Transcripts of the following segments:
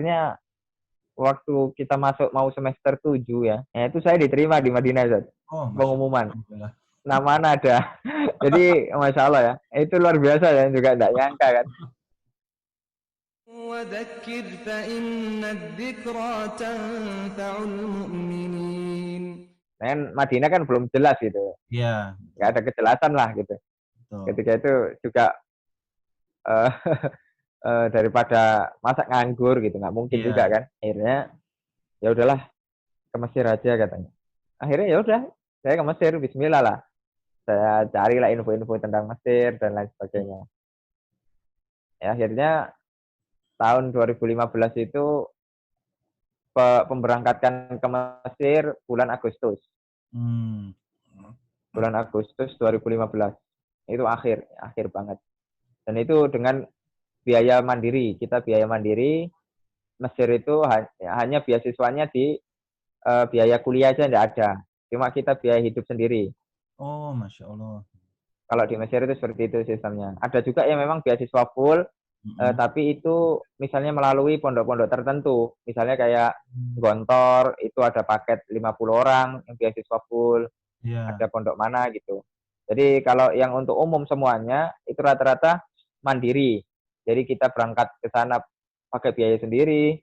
akhirnya waktu kita masuk mau semester 7 ya, itu saya diterima di Madinah, Zat. Oh, Masya Allah. Pengumuman. Alhamdulillah. Nama ada. Jadi, Masya Allah ya. Itu luar biasa ya, juga tidak nyangka kan. وذكر فإن الذكرى تنفع المؤمنين. Dan Madinah kan belum jelas gitu. Iya, Nggak ada kejelasan lah gitu. betul. Ketika itu juga uh, daripada masa nganggur gitu, nggak mungkin Iya. juga kan. Akhirnya ya udahlah ke Mesir aja katanya. Akhirnya ya udah, saya ke Mesir, Bismillah lah. Saya carilah info-info tentang Mesir dan lain sebagainya. Ya akhirnya tahun 2015 itu pemberangkatan ke Mesir bulan Agustus. Hmm. Bulan Agustus 2015. Itu akhir banget. Dan itu dengan biaya mandiri. Kita biaya mandiri. Mesir itu hanya beasiswanya di biaya kuliah aja tidak ada. Cuma kita biaya hidup sendiri. Oh, Masya Allah. Kalau di Mesir itu seperti itu sistemnya. Ada juga yang memang beasiswa full, tapi itu misalnya melalui pondok-pondok tertentu. Misalnya kayak Gontor, itu ada paket 50 orang yang beasiswa full. Iya. Ada pondok mana gitu. Jadi kalau yang untuk umum semuanya, itu rata-rata mandiri. Jadi kita berangkat ke sana pakai biaya sendiri,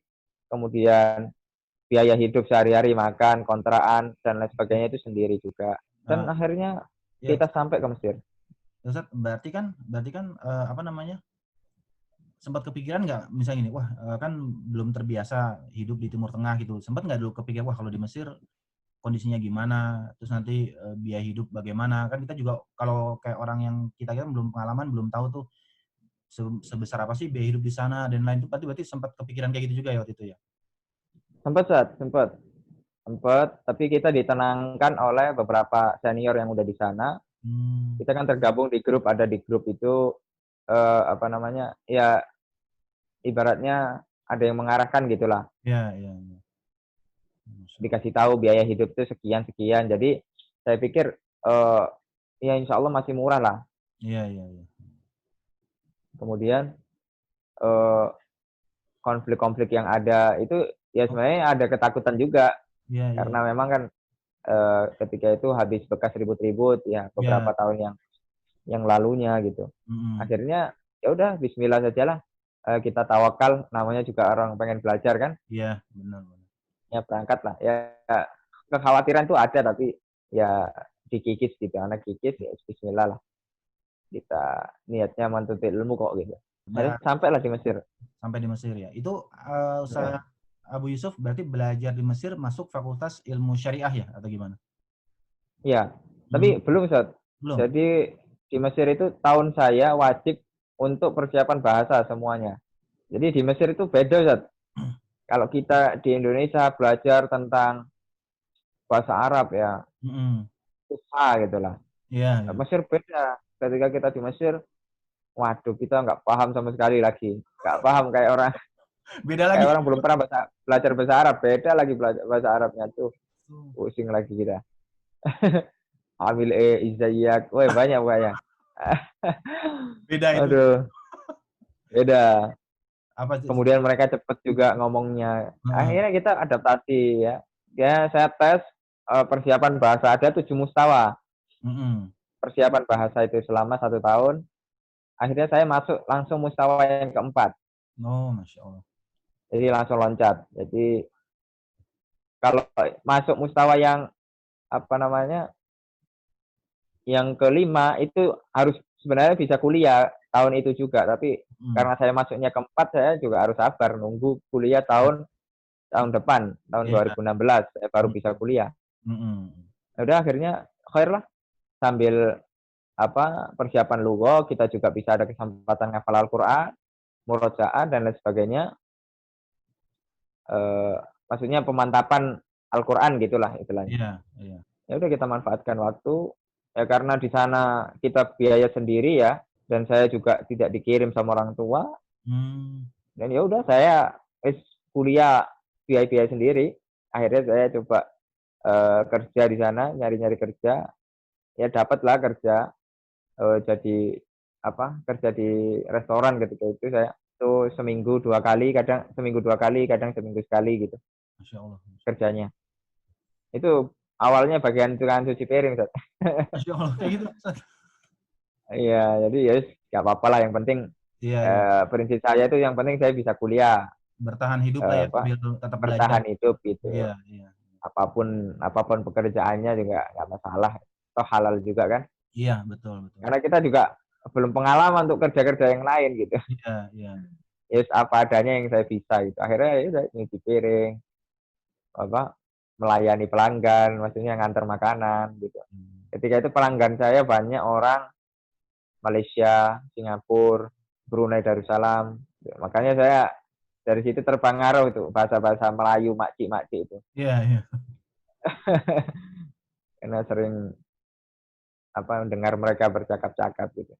kemudian biaya hidup sehari-hari, makan, kontraan, dan lain sebagainya itu sendiri juga. Dan akhirnya Ya, kita sampai ke Mesir. Ustaz, berarti kan apa namanya? Sempat kepikiran nggak misalnya gini, wah kan belum terbiasa hidup di Timur Tengah gitu. Sempat nggak dulu kepikiran, wah kalau di Mesir kondisinya gimana, terus nanti biaya hidup bagaimana? Kan kita juga kalau kayak orang yang kita kan belum pengalaman, belum tahu tuh sebesar apa sih biaya hidup di sana dan lain itu. Berarti sempat kepikiran kayak gitu juga ya waktu itu ya? Sempat, tapi kita ditenangkan oleh beberapa senior yang udah di sana. Kita kan tergabung di grup, ada di grup itu apa namanya, ya ibaratnya ada yang mengarahkan gitulah. Iya. Dikasih tahu biaya hidup itu sekian. Jadi saya pikir ya insya Allah masih murah lah. Iya. Kemudian konflik-konflik yang ada itu ya sebenarnya ada ketakutan juga. Iya. Karena memang kan ketika itu habis bekas ribut-ribut ya beberapa tahun yang lalunya gitu. Akhirnya ya udah Bismillah sajalah, kita tawakal, namanya juga orang pengen belajar kan. Iya, benar. Ya berangkat lah. Ya kekhawatiran tuh ada tapi ya dikikis gitu, anak kikis ya Bismillah lah. Kita niatnya menuntut ilmu kok gitu. Akhirnya sampai lah di Mesir. Sampai di Mesir ya. Itu Ustaz Abu Yusuf berarti belajar di Mesir masuk Fakultas Ilmu Syariah ya atau gimana? Iya, tapi belum Ustaz. Belum. Jadi di Mesir itu tahun saya wajib untuk persiapan bahasa semuanya. Jadi di Mesir itu beda Ustaz. Kalau kita di Indonesia belajar tentang bahasa Arab ya, susah gitu lah. Iya. Mesir beda. Ketika kita di Mesir, waduh kita nggak paham sama sekali lagi. Nggak paham kayak orang Beda lagi. kayak orang belum pernah belajar bahasa Arab. Beda lagi belajar bahasa Arabnya tuh. Pusing lagi kita. Amil izzayak. Wah banyak. Beda itu. Aduh, beda. Apa sih? Kemudian mereka cepet juga ngomongnya. Akhirnya kita adaptasi ya. Ya saya tes persiapan bahasa, ada 7 mustawa. Persiapan bahasa itu selama 1 tahun. Akhirnya saya masuk langsung mustawa yang keempat. Oh, Masya Allah. Jadi langsung loncat. Jadi kalau masuk mustawa yang apa namanya, yang kelima itu harus sebenarnya bisa kuliah tahun itu juga, tapi karena saya masuknya keempat, saya juga harus sabar nunggu kuliah tahun depan, tahun 2016 saya baru bisa kuliah. Udah akhirnya khair lah, sambil persiapan lugha, kita juga bisa ada kesempatan ngafal Al-Qur'an, murojaah dan lain sebagainya. Maksudnya pemantapan Al-Qur'an gitulah istilahnya. Iya. Ya udah kita manfaatkan waktu. Ya karena di sana kita biaya sendiri ya, dan saya juga tidak dikirim sama orang tua. Dan ya udah saya kuliah biaya sendiri. Akhirnya saya coba kerja di sana, nyari-nyari kerja. Ya dapatlah kerja, jadi kerja di restoran ketika itu saya. Itu seminggu 2 kali, kadang seminggu 2 kali, kadang seminggu sekali gitu Masya Allah. kerjanya. Itu awalnya bagian tukang cuci piring, Ustaz. Masya Allah, kayak gitu, Ustaz. Iya, jadi ya nggak apa-apa lah. Yang penting Iya, iya. prinsip saya itu yang penting saya bisa kuliah, Bertahan hidup lah ya, apa sambil tetap belajar. bertahan hidup gitu. Iya, iya. Apapun pekerjaannya juga nggak masalah. Toh halal juga kan. Iya, betul, betul. Karena kita juga belum pengalaman untuk kerja-kerja yang lain gitu. Iya, iya. Yes, apa adanya yang saya bisa gitu. Akhirnya ya udah nyuci piring, apa melayani pelanggan, maksudnya ngantar makanan gitu. Ketika itu pelanggan saya banyak orang Malaysia, Singapura, Brunei Darussalam. Makanya saya dari situ terpengaruh itu bahasa-bahasa Melayu makcik-makcik itu. Iya, iya. Karena sering mendengar mereka bercakap-cakap gitu.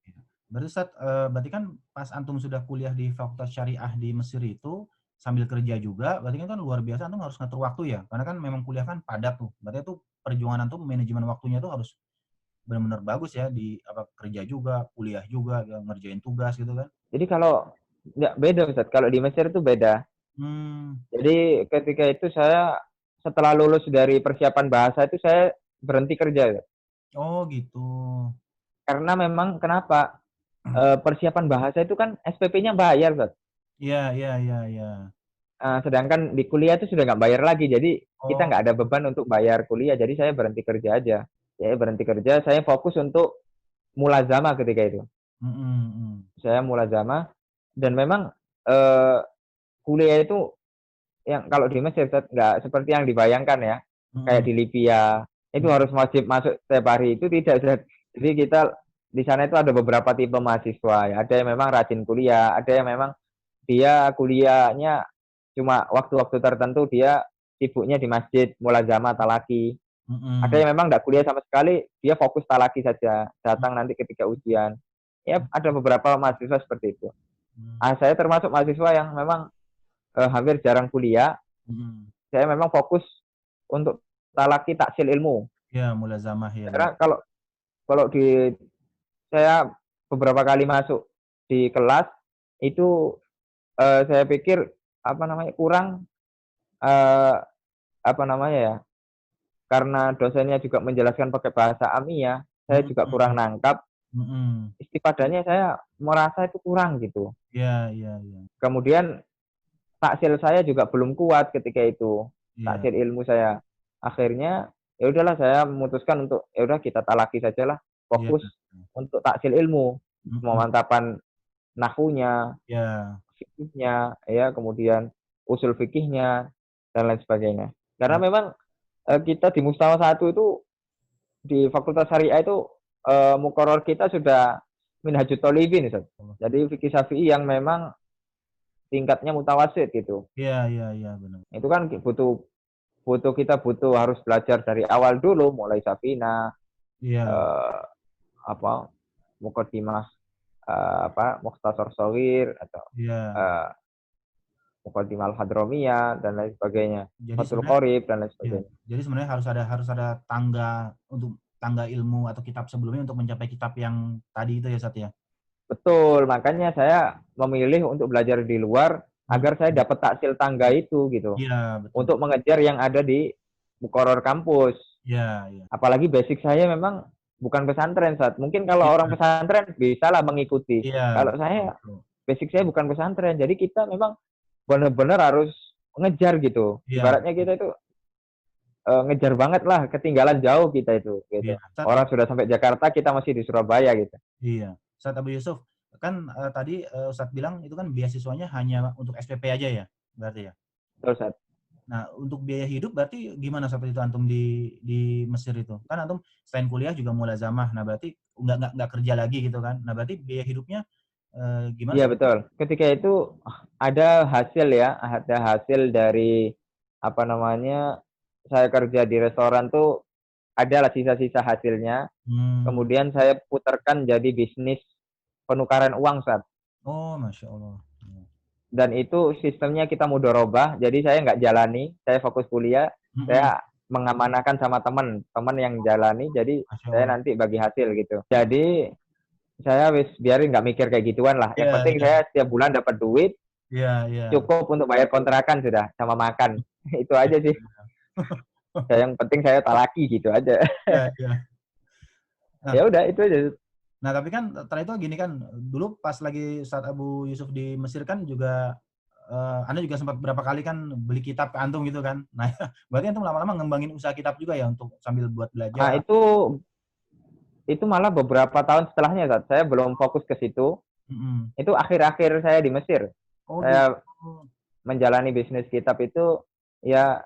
Berarti Ustaz, berarti kan pas antum sudah kuliah di Fakultas Syariah di Mesir itu sambil kerja juga, berarti kan luar biasa antum harus ngatur waktu ya. Karena kan memang kuliah kan padat tuh. Berarti itu perjuangan antum manajemen waktunya tuh harus benar-benar bagus ya di kerja juga, kuliah juga, ya, ngerjain tugas gitu kan. Jadi kalau nggak beda Ustaz, kalau di Mesir itu beda. Jadi ketika itu saya setelah lulus dari persiapan bahasa itu saya berhenti kerja. Oh gitu. Karena memang kenapa? Persiapan bahasa itu kan SPP-nya bayar, Ustaz. Iya, iya, iya, iya. Sedangkan di kuliah itu sudah nggak bayar lagi, jadi kita nggak ada beban untuk bayar kuliah. Jadi saya berhenti kerja aja. Saya berhenti kerja, saya fokus untuk mulazamah ketika itu. Saya mulazamah dan memang kuliah itu yang kalau di Mesir nggak seperti yang dibayangkan ya, kayak di Libya itu harus wajib masuk setiap hari, itu tidak. Jadi kita di sana itu ada beberapa tipe mahasiswa ya. Ada yang memang rajin kuliah, ada yang memang dia kuliahnya cuma waktu-waktu tertentu dia sibuknya di masjid mulazamah talaki. Ada yang memang nggak kuliah sama sekali, dia fokus talaki saja, datang nanti ketika ujian. Ya ada beberapa mahasiswa seperti itu. Saya termasuk mahasiswa yang memang hampir jarang kuliah. Saya memang fokus untuk talaki taksil ilmu. Ya, mulazamah ya. Karena kalau di saya beberapa kali masuk di kelas itu saya pikir kurang karena dosennya juga menjelaskan pakai bahasa Amiyah, saya juga kurang nangkap. Istifadahnya saya merasa itu kurang gitu. Iya, iya, iya. Kemudian taksil saya juga belum kuat ketika itu. Taksil ilmu saya. Akhirnya ya udahlah saya memutuskan untuk ya udah kita talaki sajalah, fokus untuk taksil ilmu, pemantapan nahwunya, fikihnya, ya, kemudian usul fikihnya dan lain sebagainya. Karena memang kita di Mustawa 1 itu di Fakultas Syariah itu muqarrar kita sudah Minhajut Thalibin, Ustaz. Jadi fikih Syafi'i yang memang tingkatnya mutawasid gitu. Iya, iya, iya, benar. Itu kan kita harus belajar dari awal dulu, mulai Safina, Muqaddimah, Mukhtasar Shaghir atau Muqaddimah Al-Hadramiyah dan lain sebagainya. Fathul Qorib dan lain sebagainya. Jadi sebenarnya harus ada tangga ilmu atau kitab sebelumnya untuk mencapai kitab yang tadi itu ya, Sat ya. Betul, makanya saya memilih untuk belajar di luar agar saya dapat taksil tangga itu gitu. Iya, betul. Untuk mengejar yang ada di muqarrar kampus. Iya, iya. Apalagi basic saya memang bukan pesantren, Sat. Mungkin kalau orang pesantren bisa lah mengikuti. Kalau saya basic saya bukan pesantren. Jadi kita memang benar-benar harus ngejar gitu. Ibaratnya kita itu ngejar banget lah, ketinggalan jauh kita itu gitu. Orang sudah sampai Jakarta, kita masih di Surabaya gitu. Iya. Ustaz Abu Yusuf, kan tadi Ustaz bilang itu kan beasiswanya hanya untuk SPP aja ya, berarti ya? Betul, Ustaz. Nah, untuk biaya hidup berarti gimana saat itu antum di Mesir itu? Kan antum selain kuliah juga mulazamah. Nah, berarti nggak kerja lagi gitu kan? Nah, berarti biaya hidupnya gimana? Iya, betul. Ketika itu ada hasil dari saya kerja di restoran tuh adalah sisa-sisa hasilnya. Kemudian saya putarkan jadi bisnis penukaran uang, Ustaz. Oh, Masya Allah. Dan itu sistemnya kita mudharabah, jadi saya nggak jalani, saya fokus kuliah, saya mengamanahkan sama teman yang jalani, jadi saya nanti bagi hasil gitu. Jadi saya wis biarin nggak mikir kayak gituan lah. Yang Iya, penting iya, saya setiap bulan dapat duit iya, iya. cukup untuk bayar kontrakan sudah sama makan. Itu aja sih. Yang penting saya talaki gitu aja. Iya, iya. Nah, Ya udah itu aja. nah, tapi kan setelah itu gini kan, dulu pas lagi saat Abu Yusuf di Mesir kan juga Anda juga sempat berapa kali kan beli kitab ke antum gitu kan. Nah, berarti antum lama-lama ngembangin usaha kitab juga ya untuk sambil buat Nah, belajar. itu malah beberapa tahun setelahnya, Zat. Saya belum fokus ke situ. Mm-mm. Itu akhir-akhir saya di Mesir. Oh gitu. Saya menjalani bisnis kitab itu ya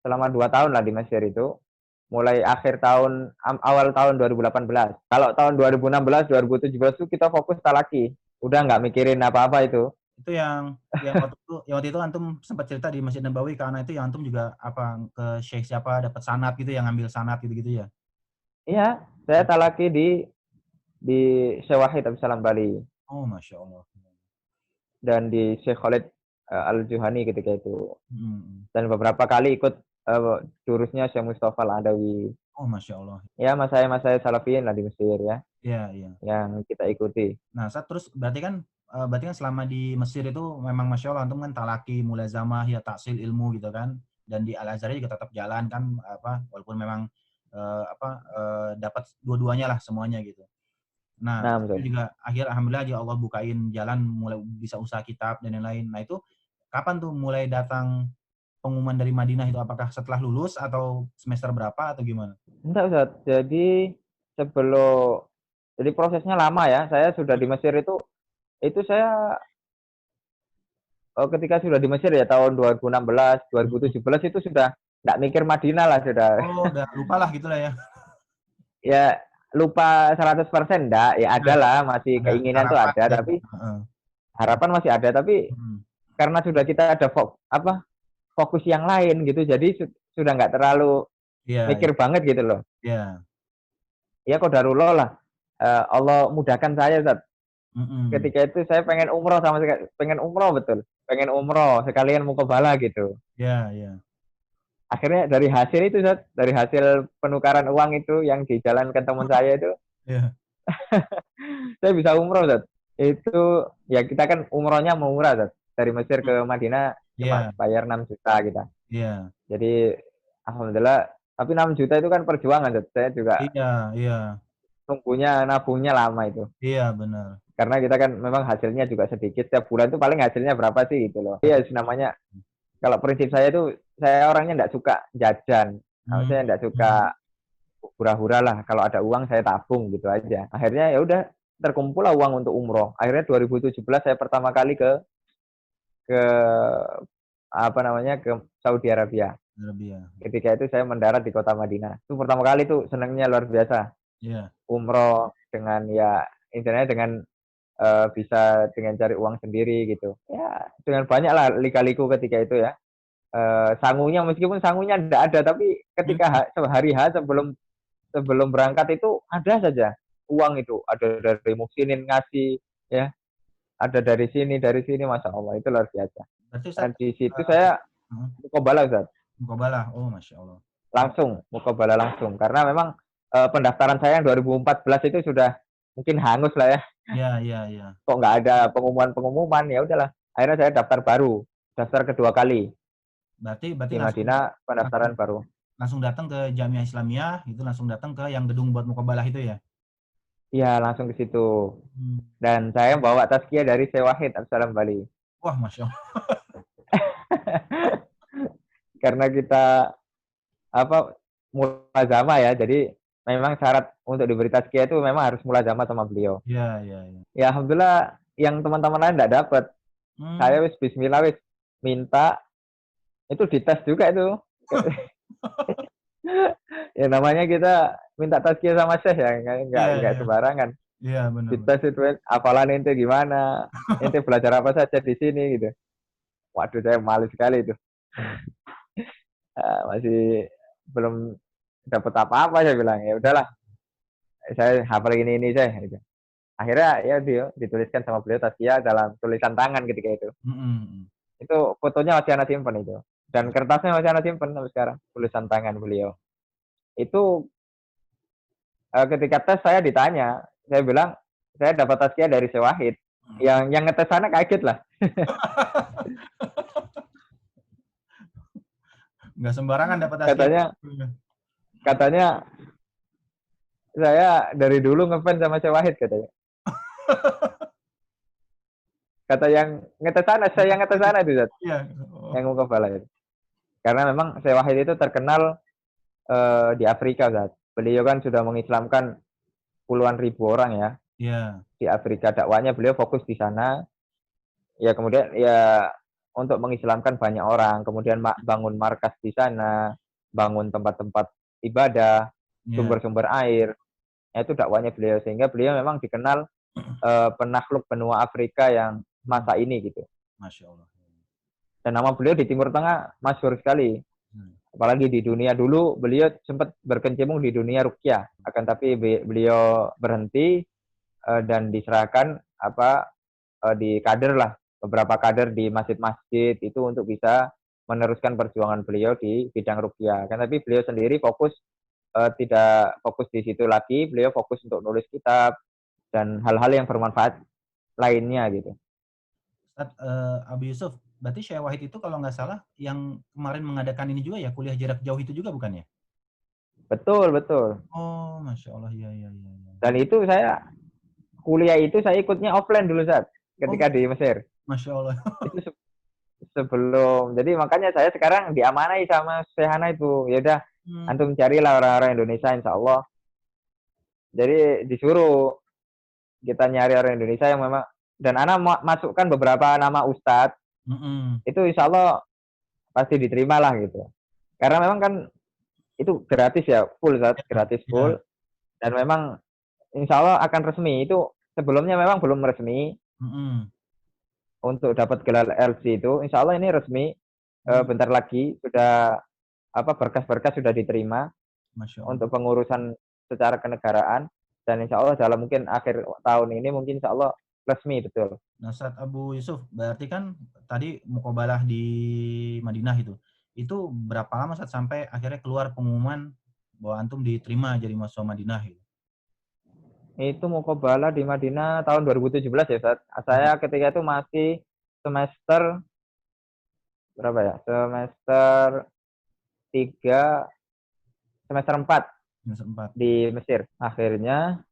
selama 2 tahun lah di Mesir itu. Mulai akhir tahun, awal tahun 2018. Kalau tahun 2016, 2017 itu kita fokus talaki. Udah nggak mikirin apa-apa itu. Itu yang waktu itu antum sempat cerita di Masjid Nabawi karena itu yang antum juga apa ke syekh siapa dapat sanad gitu yang ngambil sanad gitu-gitu ya. Iya, saya talaki di Syekh Wahid Abdussalam Bali Oh, Masya Allah. dan di Syekh Khalid Al-Juhani ketika itu. Mm-mm. Dan beberapa kali ikut jurusnya Syekh Mustafa Al-Adawi. Oh, Masya Allah. Ya, masaya salafiyin lah di Mesir ya, Iya, iya. yang kita ikuti. Nah, terus berarti kan selama di Mesir itu memang Masya Allah antum kan talaki, mulazamah, ya taksil ilmu gitu kan. Dan di Al-Azhar juga tetap jalan kan apa walaupun memang dapat dua-duanya lah semuanya gitu. Nah, Nah, terus betul. juga alhamdulillah ya Allah bukain jalan mulai bisa usaha kitab dan lain-lain. Nah, itu kapan tuh mulai datang pengumuman dari Madinah itu? Apakah setelah lulus atau semester berapa atau gimana? Enggak, Ustaz. Sebelum jadi prosesnya lama ya. Saya sudah di Mesir itu saya ketika sudah di Mesir ya tahun 2016, Mhm. 2017 itu sudah nggak mikir Madinah lah sudah. Oh, udah lupalah gitu lah ya. Ya lupa 100% enggak, ya ada Nah, lah, masih ada keinginan tuh harapan ada, ya. tapi Heeh. harapan masih ada, tapi Mhm. karena sudah kita ada fokus yang lain gitu, jadi sudah nggak terlalu Iya, iya. mikir banget gitu loh. Iya. Ya qadarullah lah, Allah mudahkan saya Ustaz. Mhm. Ketika itu saya pengen umroh pengen umroh betul, pengen umroh sekalian muqabalah gitu. Iya, iya. Akhirnya dari hasil itu Ustaz, dari hasil penukaran uang itu yang dijalankan teman saya itu, Iya. saya bisa umroh Ustaz. Itu ya kita kan umrohnya murah Ustaz. Dari Mesir ke Madinah cuma Iya, bayar 6 juta kita. iya. Jadi alhamdulillah, tapi 6 juta itu kan perjuangan Ustaz. Saya juga Iya, iya. nabungnya lama itu. Iya, benar. Karena kita kan memang hasilnya juga sedikit. Setiap bulan itu paling hasilnya berapa sih gitu loh. Iya, namanya kalau prinsip saya itu saya orangnya enggak suka jajan. Hmm. Saya enggak suka hura-hura lah. Kalau ada uang saya tabung gitu aja. Akhirnya ya udah terkumpul lah uang untuk umroh. Akhirnya 2017 saya pertama kali ke apa namanya ke Saudi Arabia. Lebih ya. Ketika itu saya mendarat di kota Madinah. Itu pertama kali tuh senangnya luar biasa. Iya. Umroh dengan ya intinya dengan bisa dengan cari uang sendiri gitu. Ya dengan banyak lah lika-liku ketika itu ya. Sangunya meskipun sangunya tidak ada, tapi ketika hari H sebelum berangkat itu ada saja uang itu, ada dari Muksinin ngasih ya, ada dari sini, masya Allah itu luar biasa. Berarti Ustaz, Dan di situ saya heeh, mukobalah Ustaz, muqabalah. Oh, Masya Allah. langsung mukobalah langsung karena memang pendaftaran saya yang 2014 itu sudah mungkin hangus lah ya, Iya, iya, iya. kok nggak ada pengumuman ya udahlah, akhirnya saya daftar kedua kali Berarti di Madinah, pendaftaran baru. langsung datang ke Jamiah Islamiyah, itu langsung datang ke yang gedung buat muqabalah itu ya? Iya langsung ke situ. Hmm. Dan saya bawa tazkiyah dari Syekh Wahid Abdussalam Bali. Wah, Masya Allah. Karena kita mulazamah ya, jadi memang syarat untuk diberi tazkiyah itu memang harus mulazamah sama beliau. Iya, iya, iya. Ya alhamdulillah yang teman-teman lain tidak dapat. Saya wis bismillah wis minta itu dites juga itu. Ya namanya kita minta tazkiyah sama Syekh ya, Iya, enggak iya. sembarangan. Iya, benar. Dites itu hafalan ente gimana, ente belajar apa saja di sini gitu. Waduh saya malu sekali itu. Masih belum dapat apa-apa saya bilang ya udahlah saya hafal ini saya gitu. Akhirnya ya dia dituliskan sama beliau tazkiyah dalam tulisan tangan ketika itu. Itu fotonya masih anak simpen itu dan kertasnya masih anak simpen sampai sekarang, tulisan tangan beliau. Itu ketika tes saya ditanya, saya bilang saya dapat tazkiyah dari Syekh Wahid. Yang ngetes sana kaget lah. Nggak sembarangan dapat tazkiyah. Katanya saya dari dulu ngefans sama Syekh Wahid katanya. Kata yang ngetes sana, saya yang ngetes sana itu, Zat. Iya. Yang mukabala itu. Karena memang Syekh Wahid itu terkenal di Afrika, Zat. Beliau kan sudah mengislamkan puluhan ribu orang ya. Iya. Di Afrika, dakwanya beliau fokus di sana. Ya kemudian ya untuk mengislamkan banyak orang, kemudian bangun markas di sana, bangun tempat-tempat ibadah, sumber-sumber air. Itu dakwanya beliau, sehingga beliau memang dikenal penakluk benua Afrika yang masa ini gitu. Masya Allah. Dan nama beliau di Timur Tengah masyhur sekali. Apalagi di dunia dulu beliau sempat berkecimpung di dunia ruqyah. Akan tapi beliau berhenti dan diserahkan di kader lah, beberapa kader di masjid-masjid itu untuk bisa meneruskan perjuangan beliau di bidang ruqyah. Kan tapi beliau sendiri fokus tidak fokus di situ lagi, beliau fokus untuk nulis kitab dan hal-hal yang bermanfaat lainnya gitu. Ustaz Abu Yusuf, berarti Syekh Wahid itu kalau nggak salah yang kemarin mengadakan ini juga ya, kuliah jarak jauh itu juga bukan ya? Betul, betul. Oh, Masya Allah, iya. Dan itu saya kuliah itu saya ikutnya offline dulu saat ketika di Mesir. Masya Allah. Itu sebelum, jadi makanya saya sekarang diamanai sama Syekh Hana itu. Ya udah, antum carilah orang-orang Indonesia, insya Allah. Jadi disuruh kita nyari orang Indonesia yang memang, dan Ana masukkan beberapa nama ustadz, itu insya Allah pasti diterima lah gitu. Karena memang kan itu gratis ya, full saat gratis full, dan memang insya Allah akan resmi. Itu sebelumnya memang belum resmi. Untuk dapat gelar LC itu, insya Allah ini resmi. Bentar lagi sudah berkas-berkas sudah diterima untuk pengurusan secara kenegaraan, dan insya Allah dalam mungkin akhir tahun ini mungkin insya Allah resmi betul. Nah, Ustaz Abu Yusuf, berarti kan tadi muqabalah di Madinah itu berapa lama Ustaz sampai akhirnya keluar pengumuman bahwa antum diterima jadi mahasiswa Madinah gitu? Itu muqabalah di Madinah tahun 2017 ya Ustaz. Saya ketika itu masih semester berapa ya? Semester 3, semester 4 di Mesir. Akhirnya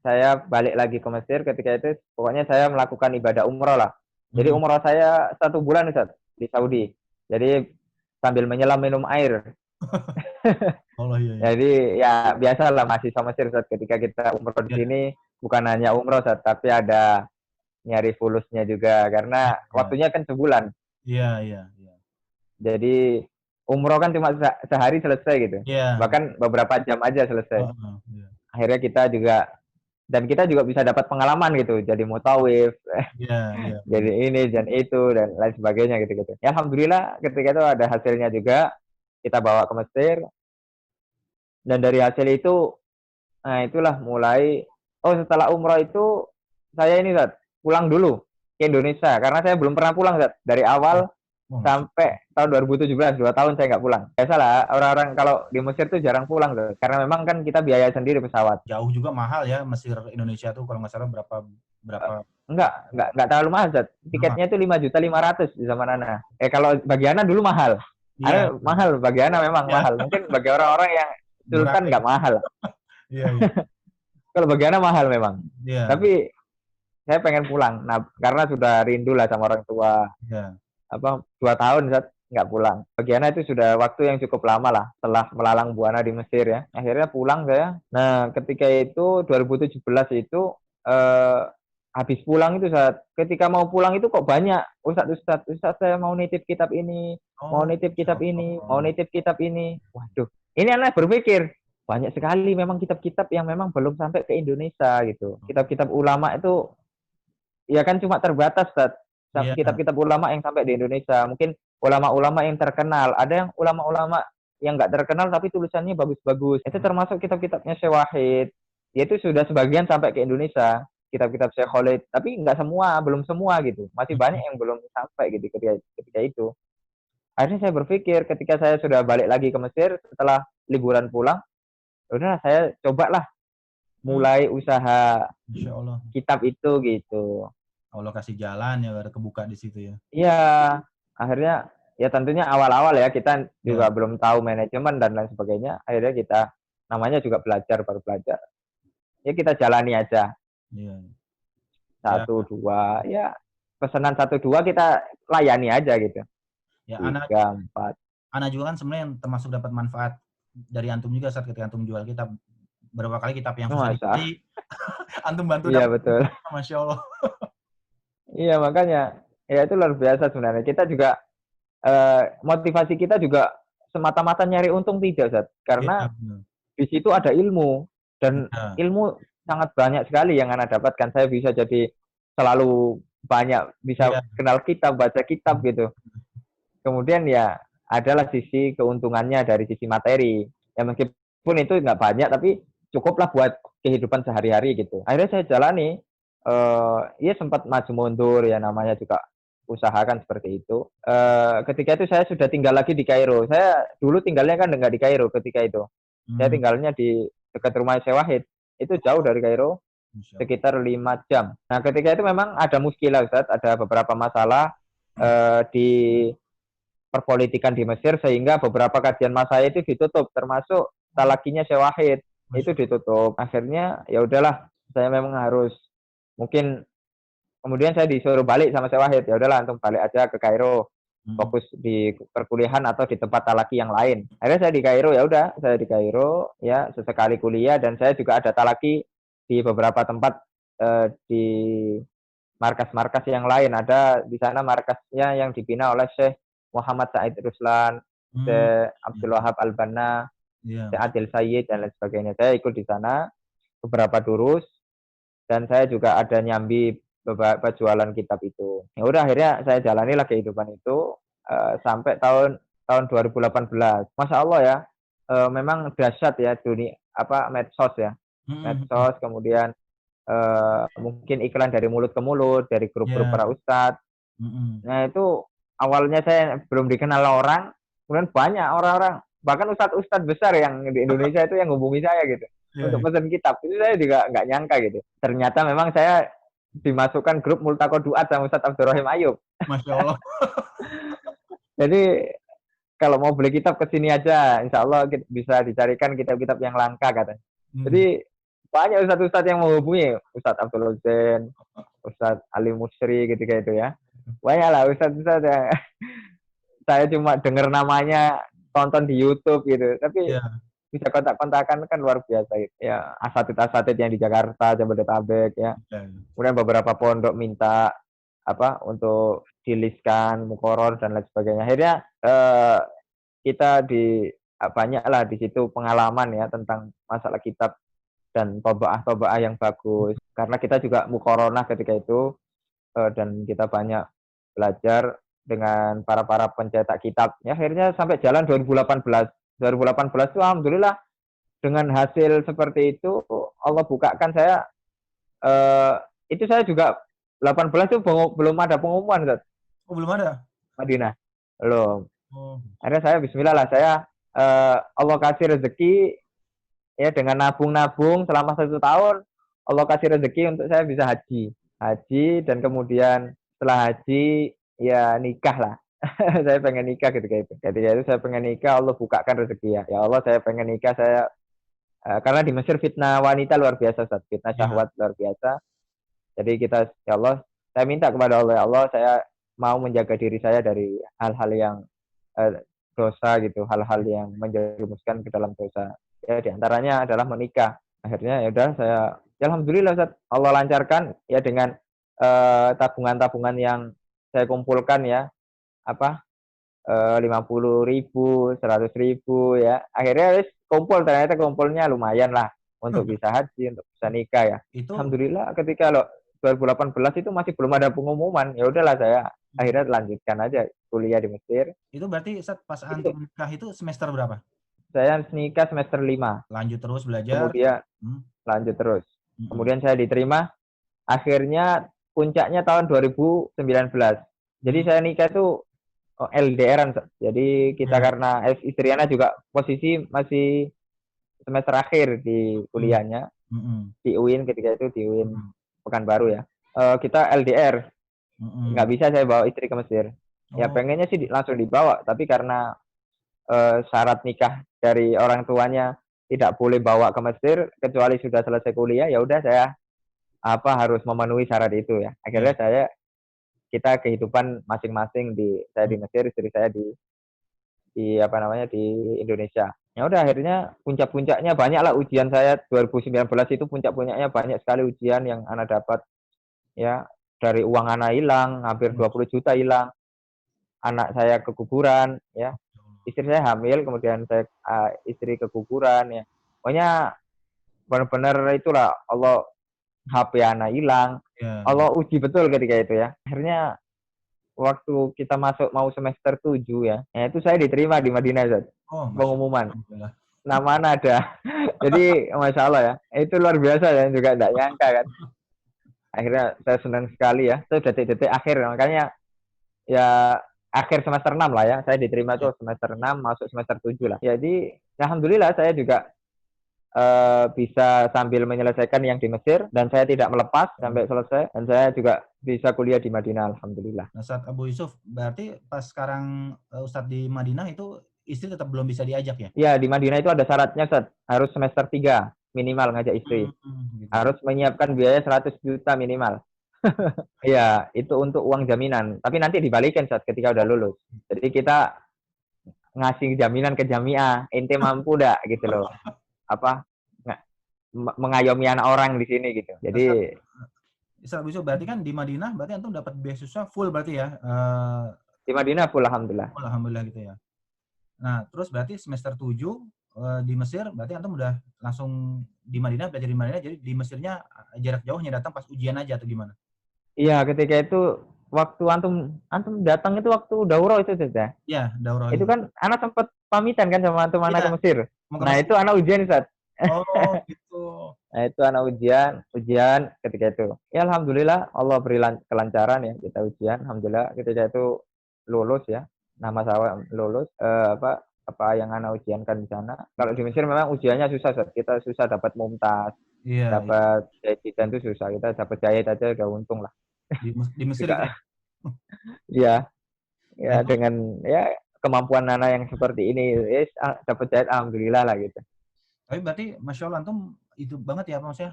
saya balik lagi ke Mesir ketika itu, pokoknya saya melakukan ibadah umroh lah. Jadi umroh saya 1 bulan Ustaz di Saudi. Jadi sambil menyelam minum air. Iya. Jadi ya biasalah mahasiswa Mesir Ustaz, ketika kita umroh di sini bukan hanya umroh Ustaz, tapi ada nyari fulusnya juga karena waktunya kan sebulan. Iya. Jadi umroh kan cuma sehari selesai gitu. Bahkan beberapa jam aja selesai. Akhirnya kita juga bisa dapat pengalaman gitu, jadi mutawif, jadi ini dan itu dan lain sebagainya gitu. Ya alhamdulillah ketika itu ada hasilnya juga, kita bawa ke Mesir, dan dari hasil itu, nah itulah mulai, setelah umroh itu saya ini Zat, pulang dulu ke Indonesia karena saya belum pernah pulang Zat, dari awal sampai tahun 2017, 2 tahun saya nggak pulang. Biasalah orang-orang kalau di Mesir tuh jarang pulang tuh, karena memang kan kita biaya sendiri pesawat. Jauh juga mahal ya Mesir Indonesia tuh, kalau nggak salah berapa? Enggak terlalu mahal Zat. Tiketnya itu 5.500.000 di zaman Ana. Kalau bagi Ana dulu mahal. Mahal bagi Ana memang mahal. Mungkin bagi orang-orang yang sultan nggak mahal. Kalau bagi Ana mahal memang. Tapi saya pengen pulang. Nah, karena sudah rindu lah sama orang tua. 2 tahun Zat nggak pulang. Bagi Ana itu sudah waktu yang cukup lama lah setelah melalang buana di Mesir ya. Akhirnya pulang saya. Nah, ketika itu 2017 itu habis pulang itu Ustaz, ketika mau pulang itu kok banyak Ustaz saya mau nitip kitab ini, mau nitip kitab ini. Waduh, ini anak berpikir banyak sekali memang kitab-kitab yang memang belum sampai ke Indonesia gitu. Kitab-kitab ulama itu ya kan cuma terbatas Ustaz. Kitab-kitab ulama yang sampai di Indonesia, mungkin ulama-ulama yang terkenal, ada yang ulama-ulama yang nggak terkenal tapi tulisannya bagus-bagus. Itu termasuk kitab-kitabnya Syekh Wahid. Itu sudah sebagian sampai ke Indonesia. Kitab-kitab Syekh Khalid, tapi nggak semua, belum semua gitu. Masih banyak yang belum sampai gitu ketika itu. Akhirnya saya berpikir ketika saya sudah balik lagi ke Mesir setelah liburan pulang, udah saya cobalah mulai usaha Masya Allah. kitab itu gitu. Allah kasih jalan ya, ada kebuka di situ ya. Iya, akhirnya ya tentunya awal-awal ya kita juga Ya, belum tahu manajemen dan lain sebagainya. Akhirnya kita namanya juga belajar, baru belajar. Ya kita jalani aja. iya. Ya, 1, 2, ya pesanan 1, 2 kita layani aja gitu. ya anak 3, 4. juga kan sebenarnya yang termasuk dapat manfaat dari antum juga saat ketika antum jual kitab. Berapa kali kitab yang susah Masa? dicari, antum bantu Iya dapat. betul. Masya Allah. Iya makanya ya itu luar biasa sebenarnya. Kita juga motivasi kita juga semata-mata nyari untung tidak, Zat. Iya, Karena benar. di situ ada ilmu dan Iya. ilmu sangat banyak sekali yang Anda dapatkan. Saya bisa jadi selalu banyak bisa Iya. kenal kitab, baca kitab gitu. Kemudian ya adalah sisi keuntungannya dari sisi materi. Ya meskipun itu nggak banyak tapi cukuplah buat kehidupan sehari-hari gitu. Akhirnya saya jalani. Ya sempat maju mundur ya namanya juga usahakan seperti itu. Ketika itu saya sudah tinggal lagi di Kairo. Saya dulu tinggalnya kan nggak di Kairo ketika itu. Saya tinggalnya di dekat rumah Syekh Wahid. Itu jauh dari Kairo, Masya Allah. sekitar 5 jam. Nah ketika itu memang ada muskilah Ustaz, ada beberapa masalah di perpolitikan di Mesir sehingga beberapa kajian mas saya itu ditutup, termasuk talakinya Syekh Wahid itu ditutup. Akhirnya ya udahlah, saya memang harus mungkin kemudian saya disuruh balik sama Syekh Wahid. Ya udahlah antum balik aja ke Kairo, fokus di perkuliahan atau di tempat talaki yang lain. Akhirnya saya di Kairo, ya udah saya di Kairo ya sesekali kuliah dan saya juga ada talaki di beberapa tempat di markas-markas yang lain. Ada di sana markasnya yang dibina oleh Syekh Muhammad Said Ruslan, Syekh Abdul Wahab Al-Banna, Iya. Syekh Adil Sayyid dan lain sebagainya. Saya ikut di sana beberapa durus dan saya juga ada nyambi beberapa jualan kitab itu. Ya udah akhirnya saya jalani lah kehidupan itu sampai tahun 2018. Masya Allah ya, memang dahsyat ya dunia medsos ya, medsos kemudian mungkin iklan dari mulut ke mulut dari grup-grup Iya. para ustadz. Nah itu awalnya saya belum dikenal orang, kemudian banyak orang-orang bahkan ustadz-ustadz besar yang di Indonesia itu yang hubungi saya gitu Iya. untuk pesan kitab. Itu saya juga nggak nyangka gitu. Ternyata memang saya dimasukkan grup Multaqo Duat sama Ustadz Abdurrahim Ayub. Masya Allah. Jadi kalau mau beli kitab ke sini aja, insya Allah bisa dicarikan kitab-kitab yang langka katanya. Jadi banyak ustadz-ustadz yang menghubungi, Ustadz Abdul Husain, Ustadz Ali Musri ketika itu ya. Banyak lah ustadz-ustadz yang saya cuma dengar namanya, tonton di YouTube gitu. Tapi bisa kontak-kontakan kan luar biasa gitu. Ya, asatid-asatid yang di Jakarta, Jabodetabek ya. Kemudian beberapa pondok minta untuk diliskan, mukoror dan lain sebagainya. Akhirnya kita banyak lah di situ pengalaman ya tentang masalah kitab dan tobaah yang bagus. Karena kita juga mukoronah ketika itu dan kita banyak belajar dengan para pencetak kitab. Ya, akhirnya sampai jalan 2018. 2018 itu alhamdulillah dengan hasil seperti itu Allah bukakan saya. Itu saya juga 18 itu belum ada pengumuman, Ustaz. Oh, belum ada? Madinah. Belum. Akhirnya saya bismillah lah, saya Allah kasih rezeki ya dengan nabung-nabung selama 1 tahun. Allah kasih rezeki untuk saya bisa haji dan kemudian setelah haji ya nikah lah. Saya pengen nikah ketika itu saya pengen nikah, Allah bukakan rezeki ya Allah saya pengen nikah. Saya karena di Mesir fitnah wanita luar biasa, Ustaz. Fitnah syahwat luar biasa. Jadi kita ya Allah, saya minta kepada Allah, ya Allah saya mau menjaga diri saya dari hal-hal yang dosa gitu, hal-hal yang menjerumuskan ke dalam dosa. Ya diantaranya adalah menikah. Akhirnya ya udah saya ya alhamdulillah Ustaz, Allah lancarkan ya dengan tabungan-tabungan yang saya kumpulkan ya 50.000, 100.000 ya. Akhirnya kumpul, ternyata kumpulnya lumayan lah untuk bisa haji, untuk bisa nikah ya. Itu alhamdulillah ketika 2018 itu masih belum ada pengumuman. Ya udahlah saya akhirnya lanjutkan aja kuliah di Mesir. Itu berarti pas antum nikah itu semester berapa? Saya nikah semester 5. Lanjut terus belajar. Kemudian lanjut terus. Kemudian saya diterima. Akhirnya puncaknya tahun 2019. Jadi saya nikah itu LDRan. Jadi kita karena istri Ana juga posisi masih semester akhir di kuliahnya. Mm-mm. di UIN ketika itu di UIN Mm-mm. Pekanbaru ya. Kita LDR, Mm-mm. nggak bisa saya bawa istri ke Mesir. Ya Oh, pengennya sih langsung dibawa, tapi karena syarat nikah dari orang tuanya tidak boleh bawa ke Mesir kecuali sudah selesai kuliah, ya udah saya harus memenuhi syarat itu ya. iya. Akhirnya kita kehidupan masing-masing saya di Mesir, istri saya di Indonesia. Ya udah akhirnya puncak-puncaknya banyak lah ujian saya 2019 itu puncak-puncaknya banyak sekali ujian yang anak dapat ya, dari uang anak hilang hampir 20 juta hilang, anak saya keguguran ya, istri saya hamil kemudian istri keguguran ya. Pokoknya benar-benar itulah Allah, HP anak hilang, Iya, iya. Allah uji betul ketika itu ya. Akhirnya waktu kita masuk mau semester 7 ya, itu saya diterima di Madinah, Zat. Oh, Masya Allah. Pengumuman Alhamdulillah. nama nada. Jadi masya Allah ya, itu luar biasa ya, juga tidak nyangka kan. Akhirnya saya senang sekali ya, itu detik-detik akhir, makanya ya akhir semester 6 lah ya, saya diterima Iya. tuh semester 6 masuk semester 7 lah. Jadi alhamdulillah saya juga bisa sambil menyelesaikan yang di Mesir dan saya tidak melepas sampai selesai, dan saya juga bisa kuliah di Madinah alhamdulillah. Nah, saat Abu Yusuf, berarti pas sekarang Ustadz di Madinah itu istri tetap belum bisa diajak ya? Ya di Madinah itu ada syaratnya, Ustaz. Harus semester 3 minimal ngajak istri. Gitu. Harus menyiapkan biaya 100 juta minimal. Iya, itu untuk uang jaminan. Tapi nanti dibalikin saat ketika udah lulus. Jadi kita ngasih jaminan ke jamiah, ente mampu dak gitu loh. Apa mengayomi anak orang di sini gitu. Jadi Ustadz Abu Yusuf, berarti kan di Madinah berarti antum dapat beasiswa full berarti ya? di Madinah pun alhamdulillah. Alhamdulillah gitu ya. Nah, terus berarti semester 7 di Mesir, berarti antum udah langsung di Madinah, belajar di Madinah, jadi di Mesirnya jarak jauhnya datang pas ujian aja atau gimana? Iya, ketika itu waktu antum datang itu waktu daurah itu saja. Iya, daurah Itu itu. kan anak sempat pamitan kan sama antum anak Iya, ke Mesir. mau ke Nah, Mesir. itu anak ujian, Ustaz. Oh, gitu. Nah, itu anak ujian ketika itu. Ya alhamdulillah Allah beri kelancaran ya, kita ujian. Alhamdulillah ketika itu lulus ya. Nama saya lulus apa yang anak ujiankan di sana. Kalau di Mesir memang ujiannya susah, Ustaz. Kita susah dapat mumtaz, Iya, iya. dapat jahitan itu susah. Kita dapat jahit aja udah untung lah. Di Mesir itu Juga ya. ya, Nah, ya dengan ya kemampuan anak yang seperti ini, dapat jahit alhamdulillah lah gitu. tapi berarti Masya Allah antum itu banget ya, maksudnya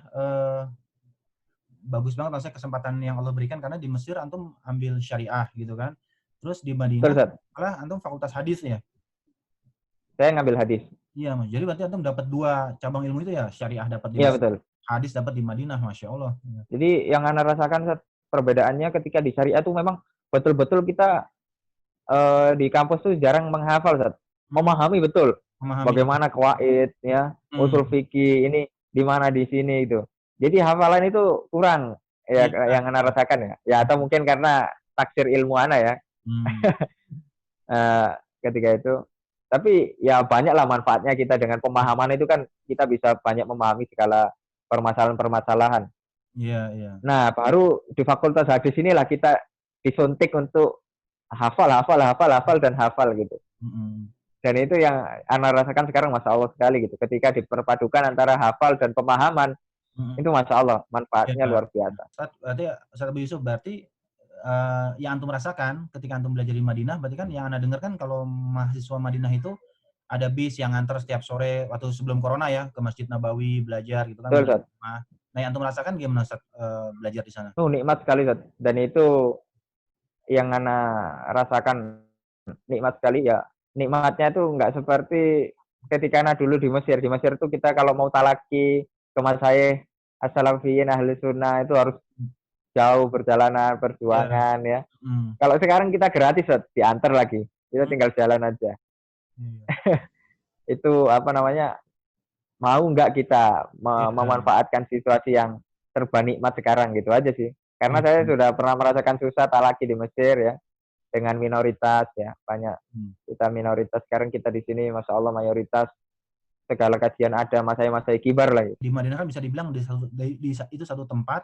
bagus banget maksudnya kesempatan yang Allah berikan, karena di Mesir antum ambil syariah gitu kan. Terus di Betul, Madinah Ustaz. malah antum fakultas hadis ya. Saya ngambil hadis. Iya, Mas. Jadi berarti antum dapat 2 cabang ilmu itu ya, syariah dapat di Iya Mesir, betul. hadis dapat di Madinah, Masya Allah. Ya. Jadi yang anak rasakan, Ustaz, perbedaannya ketika di syariah itu memang betul-betul kita di kampus tuh jarang menghafal, Ustaz. Memahami betul Memahami. bagaimana qawaid ya, usul fikih ini di mana di sini itu. Jadi hafalan itu kurang ya, Iya. yang anak rasakan ya. Ya atau mungkin karena taksir ilmu anak ya. Ketika itu. Tapi ya banyaklah manfaatnya kita dengan pemahaman itu kan, kita bisa banyak memahami segala permasalahan-permasalahan. Iya, iya. Nah, baru di fakultas hadis inilah kita disuntik untuk hafal dan hafal gitu. Dan itu yang anak rasakan sekarang, masya Allah sekali gitu. Ketika diperpadukan antara hafal dan pemahaman, itu masya Allah manfaatnya Ya, luar biasa. berarti Ustaz Abu Yusuf, berarti yang antum rasakan ketika antum belajar di Madinah, berarti kan yang anda dengar kan kalau mahasiswa Madinah itu ada bis yang nganter setiap sore waktu sebelum corona ya ke Masjid Nabawi belajar gitu kan. Betul, Ustaz. Nah, yang antum rasakan gimana Ustaz belajar di sana? Nikmat sekali, Ustaz. Dan itu yang anak rasakan nikmat sekali ya. Nikmatnya itu nggak seperti ketika anak dulu di Mesir. Di Mesir itu kita kalau mau talaki ke masyayikh as-salafiyin ahli sunnah itu harus jauh perjalanan, perjuangan ya. Kalau sekarang kita gratis, diantar lagi. Kita tinggal jalan aja. Itu apa namanya, mau nggak kita memanfaatkan situasi yang serba nikmat sekarang gitu aja sih. Karena saya sudah pernah merasakan susah talaki di Mesir ya, dengan minoritas ya, banyak kita minoritas. Sekarang kita di sini masya Allah mayoritas, segala kajian ada, masai kibar lagi. Di Madinah kan bisa dibilang itu satu tempat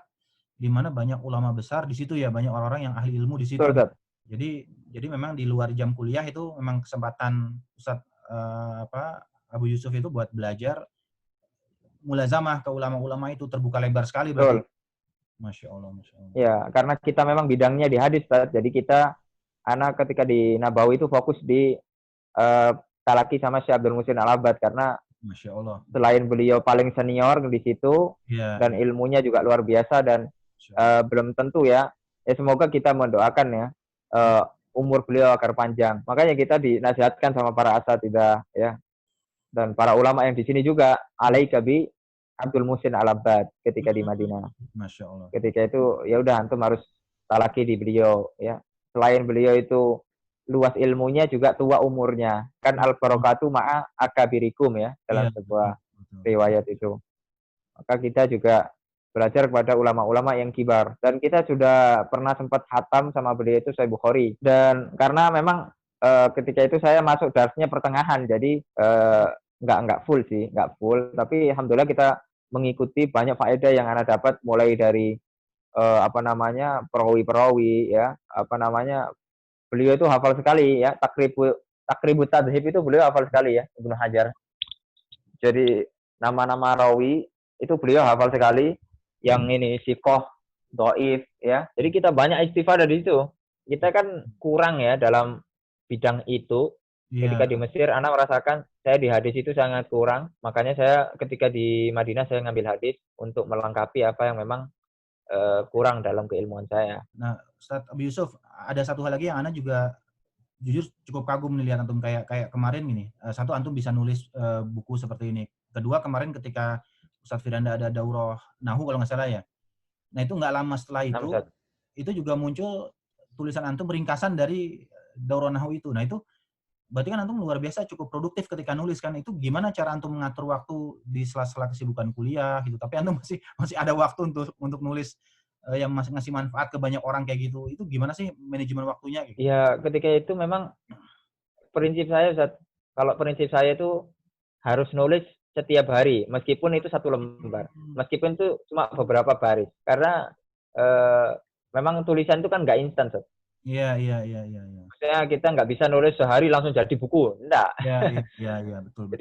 di mana banyak ulama besar di situ ya, banyak orang-orang yang ahli ilmu di situ. Betul, jadi memang di luar jam kuliah itu memang kesempatan Ustadz Abu Yusuf itu buat belajar mulazamah ke ulama-ulama itu terbuka lebar sekali berarti. Betul. Masya Allah, Masya Allah. Ya, karena kita memang bidangnya di hadis, Ustaz. Jadi kita anak ketika di Nabawi itu fokus di talaki sama Syekh Abdul Muhsin Al-Abbad karena Masya Allah. selain beliau paling senior di situ Ya, dan ilmunya juga luar biasa dan belum tentu ya. Ya semoga kita mendoakan ya umur beliau agar panjang. Makanya kita dinasihatkan sama para asatidzah ya dan para ulama yang di sini juga alaika bi Abdul Muhsin Al-Abbad ketika di Madinah. Masya Allah. Ketika itu ya udah antum harus talaki di beliau ya. Selain beliau itu luas ilmunya juga tua umurnya. Kan al-barakatu ma'a akabirikum ya dalam sebuah riwayat itu. Maka kita juga belajar kepada ulama-ulama yang kibar. Dan kita sudah pernah sempat khatam sama beliau itu Sahih Bukhari. Dan karena memang ketika itu saya masuk darsnya pertengahan, jadi nggak full sih, nggak full. Tapi alhamdulillah kita mengikuti banyak faedah yang Anda dapat mulai dari perawi-perawi ya, beliau itu hafal sekali ya, takribut tadhib itu beliau hafal sekali ya, Ibnu Hajar. Jadi nama-nama rawi itu beliau hafal sekali, yang ini sikoh, doif ya. Jadi kita banyak istifadah dari situ. Kita kan kurang ya dalam bidang itu. Ketika di Mesir, anak merasakan saya di hadis itu sangat kurang. Makanya saya ketika di Madinah saya ngambil hadis untuk melengkapi apa yang memang kurang dalam keilmuan saya. Nah, Ustadz Abu Yusuf, ada satu hal lagi yang Ana juga jujur cukup kagum nih lihat antum kayak kemarin gini. Satu, antum bisa nulis buku seperti ini. Kedua, kemarin ketika Ustadz Firanda ada daurah Nahu kalau nggak salah ya. Nah, itu nggak lama setelah itu juga muncul tulisan antum ringkasan dari daurah Nahu itu. Nah, itu berarti kan antum luar biasa cukup produktif ketika nulis kan. Itu gimana cara antum mengatur waktu di sela-sela kesibukan kuliah gitu. Tapi antum masih ada waktu untuk nulis yang masih ngasih manfaat ke banyak orang kayak gitu. Itu gimana sih manajemen waktunya gitu? Ya, ketika itu memang prinsip saya, Ustaz, kalau prinsip saya itu harus nulis setiap hari, meskipun itu satu lembar, meskipun itu cuma beberapa baris, karena memang tulisan itu kan nggak instan, Ustaz. Iya. Maksudnya kita nggak bisa nulis sehari langsung jadi buku, enggak. Iya, betul.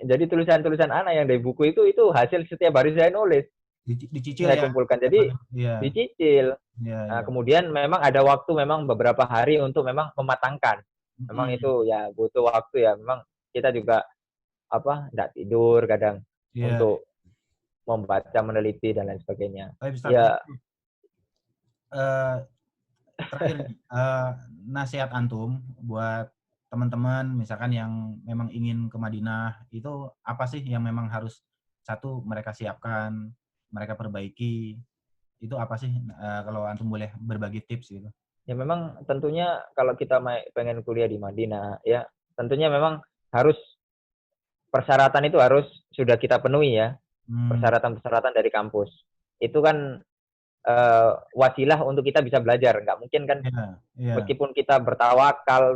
Jadi tulisan-tulisan anak yang dari buku itu hasil setiap hari saya nulis. Dicicil saya kumpulkan, jadi dicicil. Nah, kemudian memang ada waktu memang beberapa hari untuk memang mematangkan. Memang itu ya butuh waktu ya. Memang kita juga nggak tidur kadang untuk membaca, meneliti dan lain sebagainya. Ya. Terakhir, nasihat antum buat teman-teman misalkan yang memang ingin ke Madinah, itu apa sih yang memang harus satu mereka siapkan, mereka perbaiki, itu apa sih kalau antum boleh berbagi tips gitu? Ya memang tentunya kalau kita pengen kuliah di Madinah ya tentunya memang harus persyaratan itu harus sudah kita penuhi ya, persyaratan-persyaratan dari kampus. Itu kan wasilah untuk kita bisa belajar, nggak mungkin kan meskipun kita bertawakal,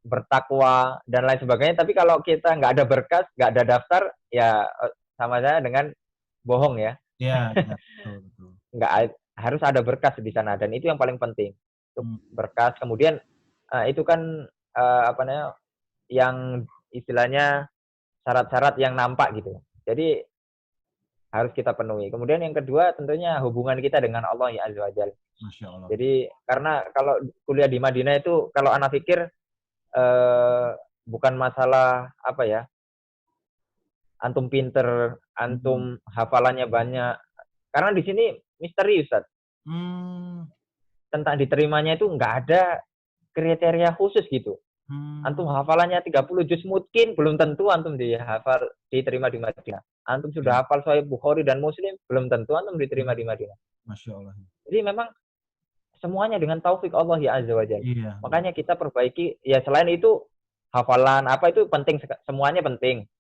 bertakwa dan lain sebagainya, tapi kalau kita nggak ada berkas, nggak ada daftar, ya sama saya dengan bohong ya. Betul. Nggak harus ada berkas di sana dan itu yang paling penting. Untuk berkas, kemudian itu kan yang istilahnya syarat-syarat yang nampak gitu. Jadi harus kita penuhi. Kemudian yang kedua tentunya hubungan kita dengan Allah ya Azza wa Jalla. Masya Allah. Jadi karena kalau kuliah di Madinah itu kalau anak pikir bukan masalah antum pinter, antum hafalannya banyak. Karena di sini misteri, Ustaz. Tentang diterimanya itu nggak ada kriteria khusus gitu. Antum hafalannya 30 juz mungkin belum tentu antum diterima di Madinah. Antum sudah hafal Sahih Bukhari dan Muslim belum tentu antum diterima di Madinah. Masya Allah. Jadi memang semuanya dengan taufik Allah ya Azza wa Jalla. Iya. Makanya kita perbaiki. Ya selain itu hafalan itu penting, semuanya penting.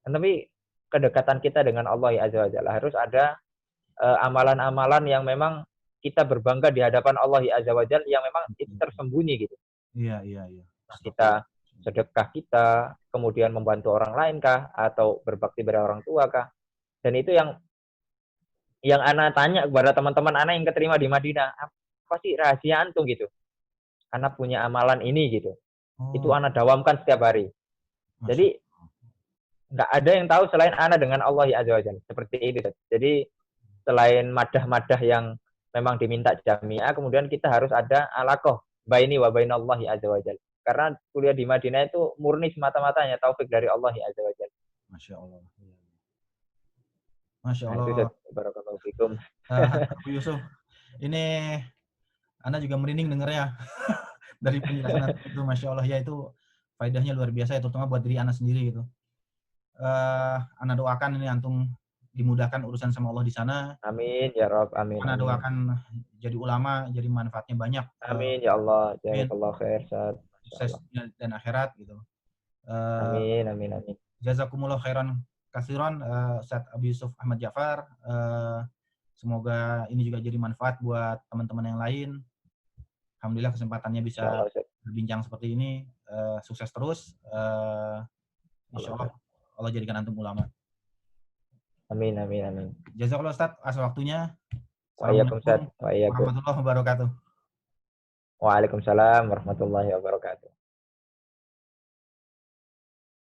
Tapi kedekatan kita dengan Allah ya Azza wa Jalla harus ada amalan-amalan yang memang kita berbangga di hadapan Allah ya Azza wa Jalla yang memang itu tersembunyi gitu. Iya. Kita sedekah kita, kemudian membantu orang lain kah, atau berbakti pada orang tua kah. Dan itu yang Ana tanya kepada teman-teman Ana yang keterima di Madinah, apa sih rahasia antum gitu? Ana punya amalan ini gitu. Itu Ana dawamkan setiap hari. Jadi nggak ada yang tahu selain ana dengan Allah ya azza wajalla. Seperti itu. Jadi selain madah-madah yang memang diminta jamiah, kemudian kita harus ada alaqah baini wa bainallahi azza wajalla. Karena kuliah di Madinah itu murni semata-matanya taufik dari Allah ya azza wajalla. Masya Allah. Masya Nah, itu Allah. barakallahu fikum. Abu Yusuf, ini Ana juga merinding dengernya dari penjelasan itu, Masya Allah ya, itu faedahnya luar biasa ya, terutama buat diri Ana sendiri gitu. Ana doakan ini antum dimudahkan urusan sama Allah di sana. Amin ya Rabb, amin. Ana Amin, doakan jadi ulama, jadi manfaatnya banyak. amin ya Allah, jazakallahu khair. Sukses dunia dan akhirat gitu. Amin, amin, amin. Jazakumullah khairan kasiran Ustaz Abu Yusuf Ahmad Ja'far. Semoga ini juga jadi manfaat buat teman-teman yang lain. Alhamdulillah kesempatannya bisa Insyaallah, Ustaz. berbincang seperti ini. Sukses terus. Insyaallah Allah jadikan antum ulama. Amin, amin, amin. Jazakallah Ustaz atas waktunya. Waalaikumsalam Assalamualaikum warahmatullahi wabarakatuh. Waalaikumsalam warahmatullahi wabarakatuh.